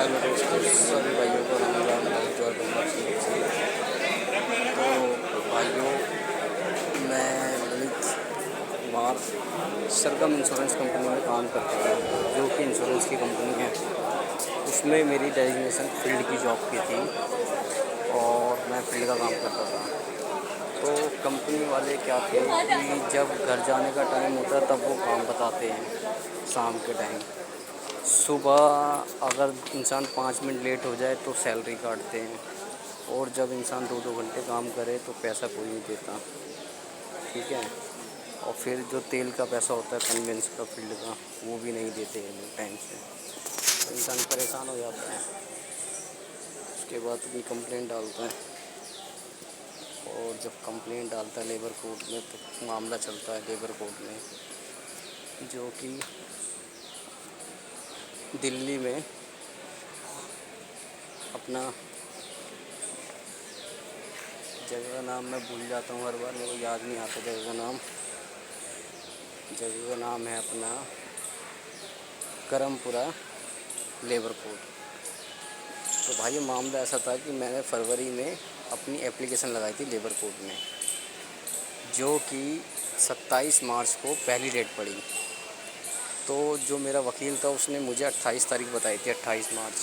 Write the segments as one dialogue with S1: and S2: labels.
S1: Hello दोस्तों, सभी भाइयों को राम राम भाई और तो भाइयों, मैं ललित कुमार सरगम इंश्योरेंस कंपनी में काम करता हूँ, जो कि इंश्योरेंस की कंपनी है। उसमें मेरी डेजिग्नेशन फील्ड की जॉब की थी और मैं फील्ड का काम करता था। तो कंपनी वाले क्या थे कि जब घर जाने का टाइम होता है तब वो काम बताते हैं शाम के टाइम। सुबह अगर इंसान 5 मिनट लेट हो जाए तो सैलरी काटते हैं, और जब इंसान 2-2 घंटे काम करे तो पैसा कोई नहीं देता, ठीक है। और फिर जो तेल का पैसा होता है कन्वेंस का फील्ड का, वो भी नहीं देते हैं लोग टाइम से, तो इंसान परेशान हो जाता है। उसके बाद अपनी कंप्लेंट डालता है, और जब कंप्लेंट डालता है लेबर कोर्ट में तो मामला चलता है लेबर कोर्ट में, जो कि दिल्ली में अपना जगह का नाम मैं भूल जाता हूँ हर बार, मेरे को याद नहीं आता जगह का नाम। जगह का नाम है अपना करमपुरा लेबर कोर्ट। तो भाई ये मामला ऐसा था कि मैंने फरवरी में अपनी एप्लीकेशन लगाई थी लेबर कोर्ट में, जो कि 27 मार्च को पहली डेट पड़ी। तो जो मेरा वकील था उसने मुझे 28 तारीख बताई थी, 28 मार्च,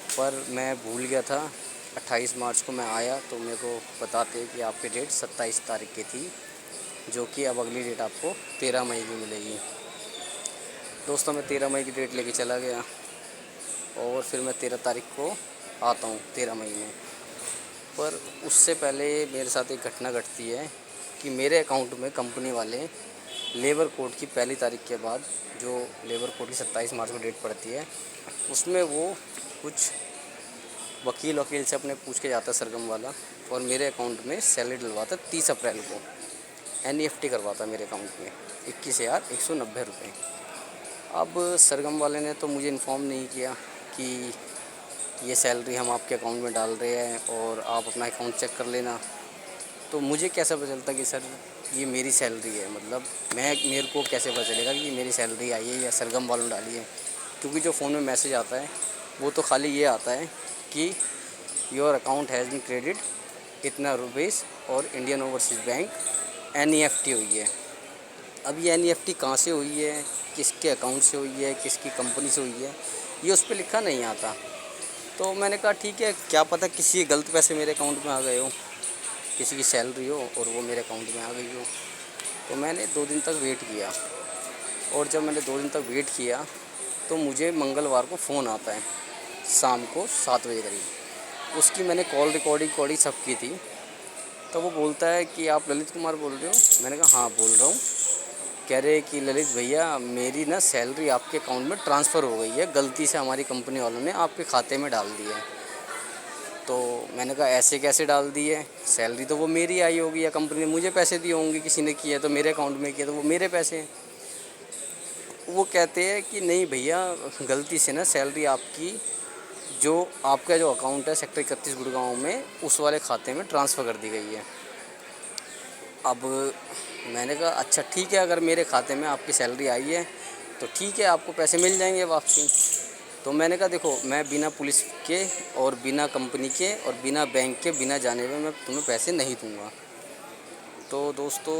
S1: पर मैं भूल गया था। 28 मार्च को मैं आया तो मेरे को बताते कि आपकी डेट 27 तारीख की थी, जो कि अब अगली डेट आपको 13 मई की मिलेगी। दोस्तों, मैं 13 मई की डेट लेके चला गया, और फिर मैं 13 तारीख को आता हूँ 13 मई में। पर उससे पहले मेरे साथ एक घटना घटती है कि मेरे अकाउंट में कंपनी वाले लेबर कोड की पहली तारीख के बाद, जो लेबर कोड की 27 मार्च को डेट पड़ती है, उसमें वो कुछ वकील से अपने पूछ के जाता है सरगम वाला, और मेरे अकाउंट में सैलरी डलवाता 30 अप्रैल को। NEFT करवाता मेरे अकाउंट में 21,190 रुपये। अब सरगम वाले ने तो मुझे इन्फॉर्म नहीं किया कि ये सैलरी हम आपके अकाउंट में डाल रहे हैं और आप अपना अकाउंट चेक कर लेना। तो मुझे कैसे पता चलता कि सर ये मेरी सैलरी है, मतलब मेरे को कैसे पता चलेगा कि मेरी सैलरी आई है या सरगम वालों ने डाली है? क्योंकि जो फ़ोन में मैसेज आता है वो तो खाली ये आता है कि your account has been credit इतना रुपीज़, और इंडियन ओवरसीज़ बैंक NEFT हुई है। अब ये NEFT कहाँ से हुई है, किसके अकाउंट से हुई है, किसकी कंपनी से हुई है, ये उस पर लिखा नहीं आता। तो मैंने कहा ठीक है, क्या पता किसी गलत पैसे मेरे अकाउंट में आ गए हो, किसी की सैलरी हो और वो मेरे अकाउंट में आ गई हो। तो मैंने 2 दिन तक वेट किया, और जब मैंने 2 दिन तक वेट किया तो मुझे मंगलवार को फ़ोन आता है शाम को 7 बजे करीब। उसकी मैंने कॉल रिकॉर्डिंग सब की थी। तो वो बोलता है कि आप ललित कुमार बोल रहे हो? मैंने कहा हाँ बोल रहा हूँ। कह रहे कि ललित भैया, मेरी ना सैलरी आपके अकाउंट में ट्रांसफ़र हो गई है, गलती से हमारी कंपनी वालों ने आपके खाते में डाल दी है। तो मैंने कहा ऐसे कैसे डाल दी है, सैलरी तो वो मेरी आई होगी, या कंपनी ने मुझे पैसे दिए होंगे, किसी ने किया तो मेरे अकाउंट में किया तो वो मेरे पैसे हैं। वो कहते हैं कि नहीं भैया, गलती से ना सैलरी आपकी, जो आपका जो अकाउंट है सेक्टर 31 गुड़गांव में, उस वाले खाते में ट्रांसफ़र कर दी गई है। अब मैंने कहा अच्छा ठीक है, अगर मेरे खाते में आपकी सैलरी आई है तो ठीक है, आपको पैसे मिल जाएंगे वापसी। तो मैंने कहा देखो, मैं बिना पुलिस के और बिना कंपनी के और बिना बैंक के बिना जाने हुए मैं तुम्हें पैसे नहीं दूंगा। तो दोस्तों,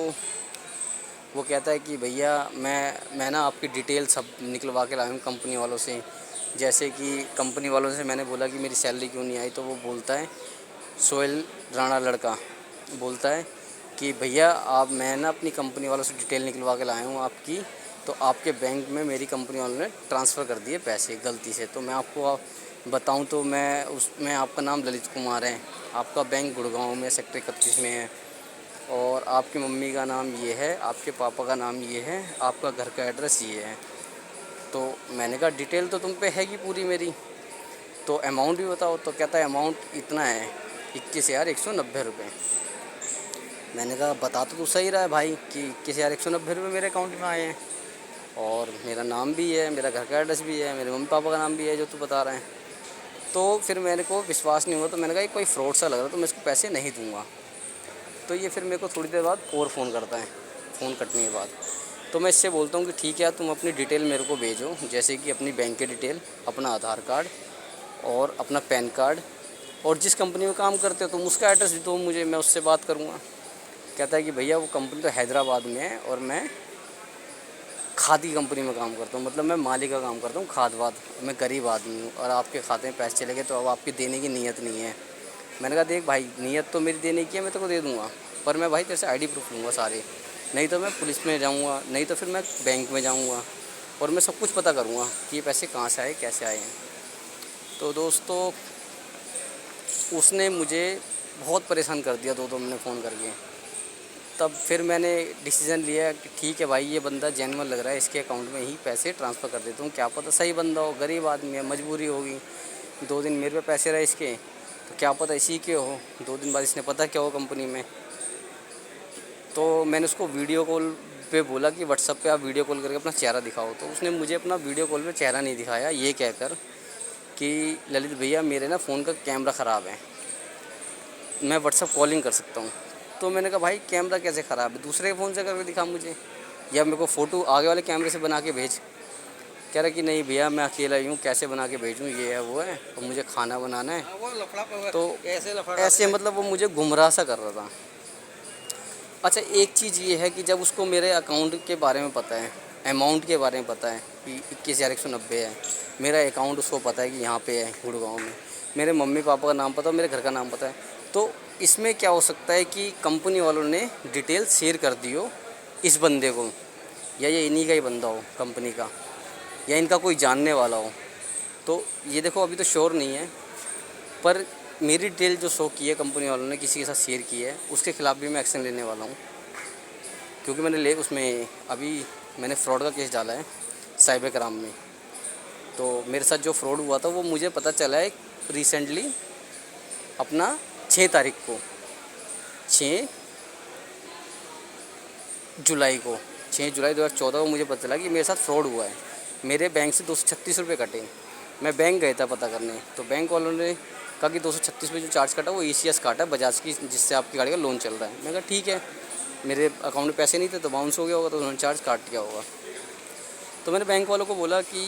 S1: वो कहता है कि भैया मैं ना आपकी डिटेल सब निकलवा के लाया हूँ कंपनी वालों से। जैसे कि कंपनी वालों से मैंने बोला कि मेरी सैलरी क्यों नहीं आई, तो वो बोलता है, सोहेल राणा लड़का बोलता है कि भैया मैं ना अपनी कंपनी वालों से डिटेल निकलवा के लाया हूँ आपकी, तो आपके बैंक में मेरी कंपनी वालों ने ट्रांसफ़र कर दिए पैसे गलती से। तो मैं आपको बताऊँ तो मैं उसमें आपका नाम ललित कुमार है, आपका बैंक गुड़गांव में सेक्टर 31 में है, और आपकी मम्मी का नाम ये है, आपके पापा का नाम ये है, आपका घर का एड्रेस ये है। तो मैंने कहा डिटेल तो तुम पे है कि पूरी मेरी, तो अमाउंट भी बताओ। तो कहता है अमाउंट इतना है, 21,190 रुपये। मैंने कहा बता तो सही रहा है भाई कि 21,190 रुपये मेरे अकाउंट में आए हैं, और मेरा नाम भी है, मेरा घर का एड्रेस भी है, मेरे मम्मी पापा का नाम भी है जो तू बता रहा है। तो फिर मेरे को विश्वास नहीं हुआ, तो मैंने कहा ये कोई फ्रॉड सा लग रहा है, तो मैं इसको पैसे नहीं दूँगा। तो ये फिर मेरे को थोड़ी देर बाद और फ़ोन करता है, फ़ोन कटने के बाद। तो मैं इससे बोलता हूँ कि ठीक है, तुम अपनी डिटेल मेरे को भेजो, जैसे कि अपनी बैंक की डिटेल, अपना आधार कार्ड, और अपना पैन कार्ड, और जिस कंपनी में काम करते हो तुम उसका एड्रेस दो मुझे, मैं उससे बात करूँगा। कहता है कि भैया वो कंपनी तो हैदराबाद में है और मैं खाद की कंपनी में काम करता हूँ, मतलब मैं माली का काम करता हूँ, खाद वाद, मैं गरीब आदमी हूँ और आपके खाते में पैसे चले गए तो अब आपकी देने की नीयत नहीं है। मैंने कहा देख भाई, नीयत तो मेरी देने की है, मैं तेरे को दे दूँगा, पर मैं भाई तेरे से आईडी प्रूफ लूँगा सारे, नहीं तो मैं पुलिस में जाऊँगा, नहीं तो फिर मैं बैंक में जाऊँगा और मैं सब कुछ पता करूँगा कि ये पैसे कहाँ से आए, कैसे आए हैं। तो दोस्तों उसने मुझे बहुत परेशान कर दिया 2-2 मिनट फ़ोन करके। तब फिर मैंने डिसीज़न लिया कि ठीक है भाई, ये बंदा जेन्युइन लग रहा है, इसके अकाउंट में ही पैसे ट्रांसफ़र कर देता हूँ, क्या पता सही बंदा हो, गरीब आदमी है, मजबूरी होगी। 2 दिन मेरे पे पैसे रहे इसके, तो क्या पता इसी के हो। 2 दिन बाद इसने पता क्या हो कंपनी में। तो मैंने उसको वीडियो कॉल पे बोला कि व्हाट्सअप पे आप वीडियो कॉल करके अपना चेहरा दिखाओ, तो उसने मुझे अपना वीडियो कॉल पे चेहरा नहीं दिखाया, ये कहकर कि ललित भैया मेरे ना फ़ोन का कैमरा ख़राब है, मैं व्हाट्सअप कॉलिंग कर सकता हूँ। तो मैंने कहा भाई कैमरा कैसे ख़राब है, दूसरे फ़ोन से करके दिखा मुझे, या मेरे को फ़ोटो आगे वाले कैमरे से बना के भेज। कह रहा कि नहीं भैया मैं अकेला ही हूँ, कैसे बना के भेजूँ, ये है वो है और मुझे खाना बनाना है। तो ऐसे मतलब वो मुझे गुमराह सा कर रहा था। अच्छा एक चीज़ ये है कि जब उसको मेरे अकाउंट के बारे में पता है, अमाउंट के बारे में पता है कि 21,190 है, मेरा अकाउंट उसको पता है कि यहाँ पे है गुड़गांव में, मेरे मम्मी पापा का नाम पता है, मेरे घर का नाम पता है, तो इसमें क्या हो सकता है कि कंपनी वालों ने डिटेल शेयर कर दी हो इस बंदे को, या ये इन्हीं का ही बंदा हो कंपनी का, या इनका कोई जानने वाला हो। तो ये देखो अभी तो श्योर नहीं है, पर मेरी डिटेल जो शो की है कंपनी वालों ने किसी के साथ शेयर की है, उसके खिलाफ़ भी मैं एक्शन लेने वाला हूँ। क्योंकि मैंने उसमें अभी मैंने फ्रॉड का केस डाला है साइबर क्राइम में। तो मेरे साथ जो फ्रॉड हुआ था वो मुझे पता चला है रिसेंटली, अपना 6 तारीख को, 6 जुलाई को, 6 जुलाई 2014 को मुझे पता चला कि मेरे साथ फ्रॉड हुआ है। मेरे बैंक से 236 रुपये कटे। मैं बैंक गया था पता करने, तो बैंक वालों ने कहा कि 236 रुपये जो चार्ज काटा वो ECS काटा है बजाज की, जिससे आपकी गाड़ी का लोन चल रहा है। मैं कहा ठीक है, मेरे अकाउंट में पैसे नहीं थे तो बाउंस हो गया होगा, तो उन्होंने चार्ज काट दिया होगा। तो मैंने बैंक वालों को बोला कि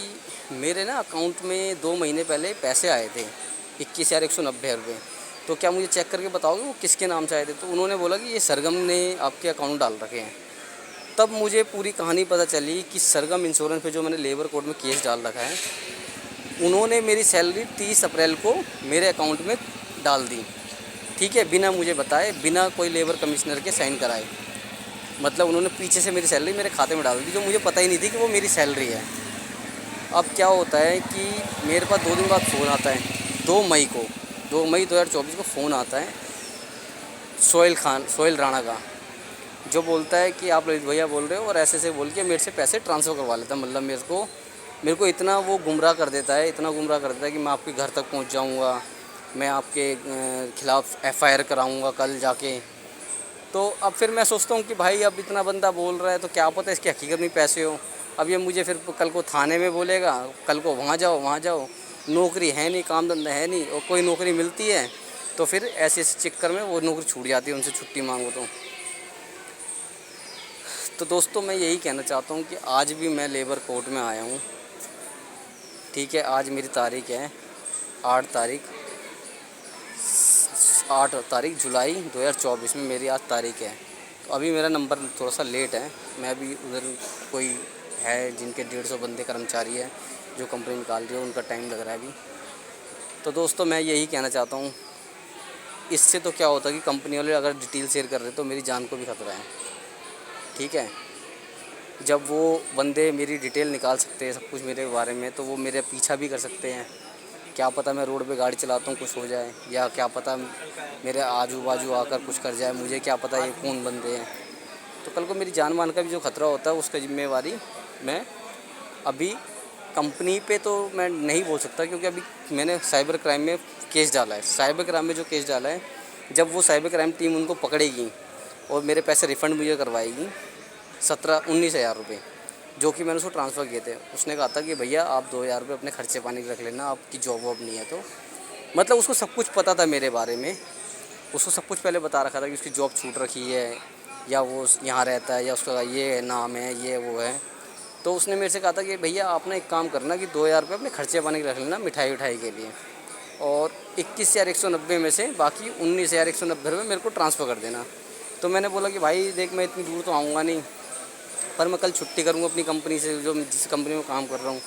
S1: मेरे ना अकाउंट में 2 महीने पहले पैसे आए थे 21,190 रुपये, तो क्या मुझे चेक करके बताओगे वो किसके नाम से आए थे। तो उन्होंने बोला कि ये सरगम ने आपके अकाउंट डाल रखे हैं। तब मुझे पूरी कहानी पता चली कि सरगम इंश्योरेंस पे जो मैंने लेबर कोर्ट में केस डाल रखा है, उन्होंने मेरी सैलरी 30 अप्रैल को मेरे अकाउंट में डाल दी, ठीक है, बिना मुझे बताए, बिना कोई लेबर कमिश्नर के साइन कराए। मतलब उन्होंने पीछे से मेरी सैलरी मेरे खाते में डाल दी, जो मुझे पता ही नहीं थी कि वो मेरी सैलरी है। अब क्या होता है कि मेरे पास 2 दिन बाद फ़ोन आता है, 2 मई 2024 को फ़ोन आता है सोहेल राणा का, जो बोलता है कि आप ललित भैया बोल रहे हो, और ऐसे बोल के मेरे से पैसे ट्रांसफ़र करवा लेता है। मतलब मेरे को इतना वो गुमराह कर देता है, इतना गुमराह कर देता है कि मैं आपके घर तक पहुंच जाऊंगा, मैं आपके ख़िलाफ़ FIR कराऊंगा कल जाके। तो अब फिर मैं सोचता हूँ कि भाई अब इतना बंदा बोल रहा है तो क्या पता इसकी हकीकत में पैसे हो। अब ये मुझे फिर कल को थाने में बोलेगा, कल को वहाँ जाओ, नौकरी है नहीं, काम धंधा है नहीं, और कोई नौकरी मिलती है तो फिर ऐसे चक्कर में वो नौकरी छूट जाती है, उनसे छुट्टी मांगो तो दोस्तों मैं यही कहना चाहता हूँ कि आज भी मैं लेबर कोर्ट में आया हूँ, ठीक है। आज मेरी तारीख है 8 तारीख जुलाई 2024 में मेरी आज तारीख है। तो अभी मेरा नंबर थोड़ा सा लेट है, मैं अभी उधर कोई है जिनके 150 बंदे कर्मचारी है जो कंपनी निकाल रही है, उनका टाइम लग रहा है अभी। तो दोस्तों मैं यही कहना चाहता हूँ, इससे तो क्या होता है कि कंपनी वाले अगर डिटेल शेयर कर रहे तो मेरी जान को भी खतरा है, ठीक है। जब वो बंदे मेरी डिटेल निकाल सकते हैं सब कुछ मेरे बारे में, तो वो मेरे पीछा भी कर सकते हैं। क्या पता मैं रोड पे गाड़ी चलाता हूँ कुछ हो जाए, या क्या पता मेरे आजू बाजू आकर कुछ कर जाए, मुझे क्या पता ये कौन बंदे हैं। तो कल को मेरी जान मान का भी जो खतरा होता है उसका जिम्मेवारी मैं अभी कंपनी पे तो मैं नहीं बोल सकता, क्योंकि अभी मैंने साइबर क्राइम में केस डाला है। साइबर क्राइम में जो केस डाला है, जब वो साइबर क्राइम टीम उनको पकड़ेगी और मेरे पैसे रिफ़ंड मुझे करवाएगी 19 हज़ार रुपये, जो कि मैंने उसको ट्रांसफ़र किए थे। उसने कहा था कि भैया आप 2,000 रुपये अपने खर्चे पानी के रख लेना, आपकी जॉब वॉब नहीं है। तो मतलब उसको सब कुछ पता था मेरे बारे में, उसको सब कुछ पहले बता रखा था कि उसकी जॉब छूट रखी है, या वो यहाँ रहता है, या उसका ये नाम है, ये वो है। तो उसने मेरे से कहा था कि भैया आप ना एक काम करना कि 2,000 रुपये अपने खर्चे पानी के रख लेना मिठाई उठाई के लिए। और 21,190 में से बाकी 19,190 रुपये मेरे को ट्रांसफ़र कर देना। तो मैंने बोला कि भाई देख, मैं इतनी दूर तो आऊँगा नहीं, पर मैं कल छुट्टी करूँगा अपनी कंपनी से, जो जिस कंपनी में काम कर रहा हूँ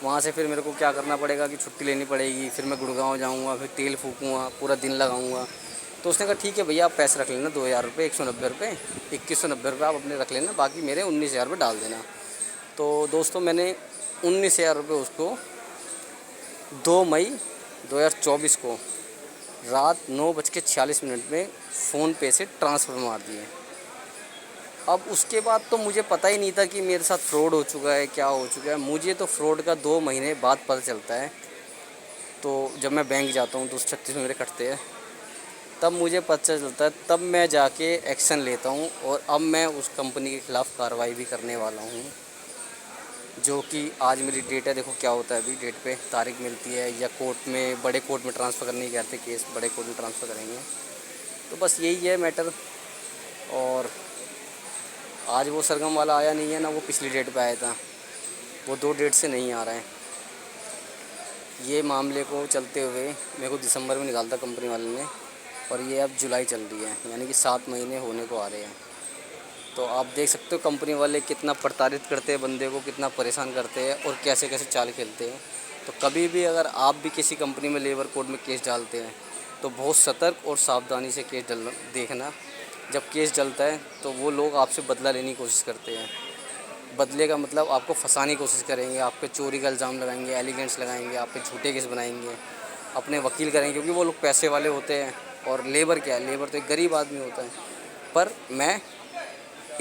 S1: वहाँ से। फिर मेरे को क्या करना पड़ेगा कि छुट्टी लेनी पड़ेगी, फिर मैं गुड़गांव जाऊँगा, फिर तेल फूकूँगा, पूरा दिन लगाऊँगा। तो उसने कहा ठीक है भैया, आप पैसे रख लेना 2,000 रुपये, 190 रुपये, 2190 रुपये आप अपने रख लेना, बाकी मेरे 19,000 रुपये डाल देना। तो दोस्तों मैंने 19,000 रुपये उसको 2 मई 2024 को रात 9:46 में फ़ोनपे से ट्रांसफ़र मार दिए। अब उसके बाद तो मुझे पता ही नहीं था कि मेरे साथ फ्रॉड हो चुका है, क्या हो चुका है। मुझे तो फ्रॉड का 2 महीने बाद पता चलता है। तो जब मैं बैंक जाता हूँ तो 236 मेरे कटते हैं, तब मुझे पता चलता है, तब मैं जाके एक्शन लेता हूँ। और अब मैं उस कंपनी के ख़िलाफ़ कार्रवाई भी करने वाला हूँ, जो कि आज मेरी डेट है। देखो क्या होता है, अभी डेट पे तारीख मिलती है, या कोर्ट में, बड़े कोर्ट में ट्रांसफ़र करने के कहते केस, बड़े कोर्ट में ट्रांसफ़र करेंगे। तो बस यही है मैटर। और आज वो सरगम वाला आया नहीं है ना, वो पिछली डेट पे आया था, वो 2 डेट से नहीं आ रहा है। ये मामले को चलते हुए मेरे को दिसंबर में निकाला था कंपनी वाले ने, और ये अब जुलाई चल रही है, यानी कि 7 महीने होने को आ रहे हैं। तो आप देख सकते हो कंपनी वाले कितना प्रताड़ित करते हैं बंदे को, कितना परेशान करते हैं और कैसे कैसे चाल खेलते हैं। तो कभी भी अगर आप भी किसी कंपनी में लेबर कोड में केस डालते हैं तो बहुत सतर्क और सावधानी से केस देखना। जब केस डलता है तो वो लोग आपसे बदला लेने की कोशिश करते हैं। बदले का मतलब आपको फंसाने की कोशिश करेंगे, आप पे चोरी का इल्ज़ाम लगाएंगे, एलिगेंट्स लगाएंगे, आप पे झूठे केस बनाएंगे, अपने वकील करेंगे, क्योंकि वो लोग पैसे वाले होते हैं। और लेबर क्या है, लेबर तो एक गरीब आदमी होता है। पर मैं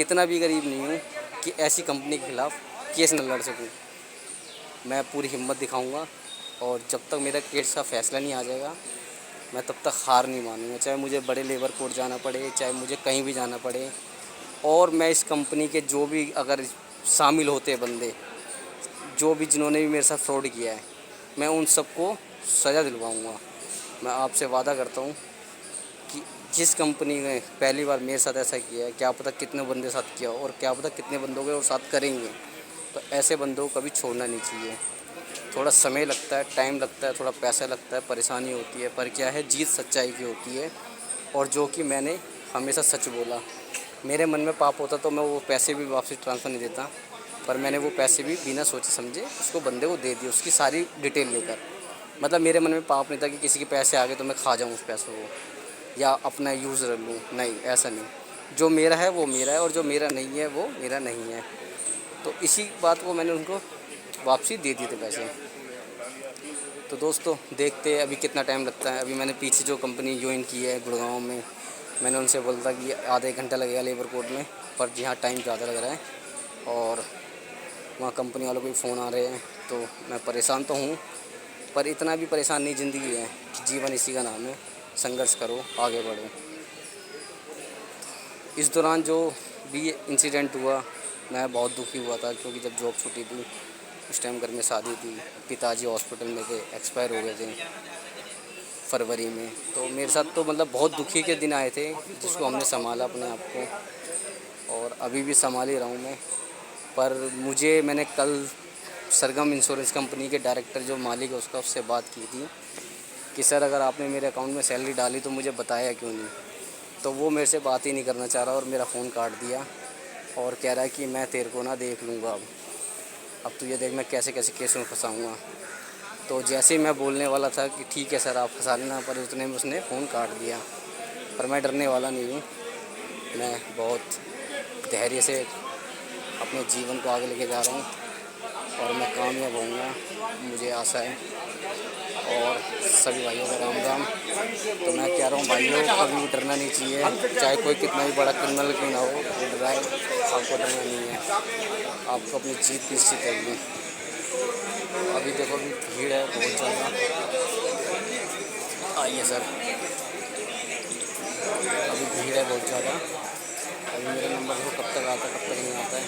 S1: इतना भी गरीब नहीं हूँ कि ऐसी कंपनी के ख़िलाफ़ केस न लड़ सकूँ। मैं पूरी हिम्मत दिखाऊंगा, और जब तक मेरा केस का फ़ैसला नहीं आ जाएगा मैं तब तक हार नहीं मानूंगा, चाहे मुझे बड़े लेबर कोर्ट जाना पड़े, चाहे मुझे कहीं भी जाना पड़े। और मैं इस कंपनी के जो भी अगर शामिल होते हैं बंदे, जो भी जिन्होंने भी मेरे साथ फ्रॉड किया है, मैं उन सबको सज़ा दिलवाऊंगा। मैं आपसे वादा करता हूँ कि जिस कंपनी ने पहली बार मेरे साथ ऐसा किया है, क्या पता कितने बंदे साथ किया हो, और क्या पता कितने बंदों के और साथ करेंगे। तो ऐसे बंदों को कभी छोड़ना नहीं चाहिए। थोड़ा समय लगता है, टाइम लगता है, थोड़ा पैसा लगता है, परेशानी होती है, पर क्या है, जीत सच्चाई की होती है। और जो कि मैंने हमेशा सच बोला। मेरे मन में पाप होता तो मैं वो पैसे भी वापस ट्रांसफ़र नहीं देता, पर मैंने वो पैसे भी बिना सोचे समझे उसको बंदे को दे दिए, उसकी सारी डिटेल लेकर। मतलब मेरे मन में पाप नहीं था कि किसी के पैसे आ गए तो मैं खा जाऊँ उस पैसों को या अपना यूज़ कर लूँ, नहीं, ऐसा नहीं। जो मेरा है वो मेरा है, और जो मेरा नहीं है वो मेरा नहीं है। तो इसी बात को मैंने उनको वापसी दे दिए थे पैसे। तो दोस्तों देखते हैं अभी कितना टाइम लगता है। अभी मैंने पीछे जो कंपनी ज्वाइन की है गुड़गांव में, मैंने उनसे बोला था कि आधा 1 घंटा लगेगा लेबर कोड में, पर यहाँ टाइम ज़्यादा लग रहा है। और वहाँ कंपनी वालों को भी फ़ोन आ रहे हैं, तो मैं परेशान तो हूँ, पर इतना भी परेशान नहीं। ज़िंदगी है, जीवन इसी का नाम है, संघर्ष करो, आगे बढ़ो। इस दौरान जो भी इंसिडेंट हुआ, मैं बहुत दुखी हुआ था, क्योंकि जब जॉब छूटी थी उस टाइम घर में शादी थी, पिताजी हॉस्पिटल में थे, एक्सपायर हो गए थे फरवरी में। तो मेरे साथ तो मतलब बहुत दुखी के दिन आए थे, जिसको हमने संभाला अपने आप को, और अभी भी संभाल ही रहा हूँ मैं। पर मैंने कल सरगम इंश्योरेंस कंपनी के डायरेक्टर जो मालिक है उसका, उससे बात की थी कि सर अगर आपने मेरे अकाउंट में सैलरी डाली तो मुझे बताया क्यों नहीं। तो वो मेरे से बात ही नहीं करना चाह रहा और मेरा फ़ोन काट दिया, और कह रहा है कि मैं तेरे को ना देख लूँगा, अब तू ये देख मैं कैसे कैसे केस में फंसाऊँगा। तो जैसे ही मैं बोलने वाला था कि ठीक है सर आप फंसा लेना, पर उतने में उसने फ़ोन काट दिया। पर मैं डरने वाला नहीं हूँ, मैं बहुत धैर्य से अपने जीवन को आगे लेके जा रहा हूँ, और मैं कामयाब होऊंगा, मुझे आशा है। और सभी भाइयों का राम राम। तो मैं कह रहा हूँ भाइयों, कभी भी डरना नहीं चाहिए, चाहे कोई कितना भी बड़ा क्रिमिनल क्यों ना हो, वो डराए, आपको डरना नहीं है, आपको अपनी जीत निश्चित करनी। अभी देखो अभी भीड़ है बहुत ज़्यादा, आइए सर, अभी भीड़ है बहुत ज़्यादा। अभी मेरा नंबर देखो कब तक आता है, कब तक नहीं आता है।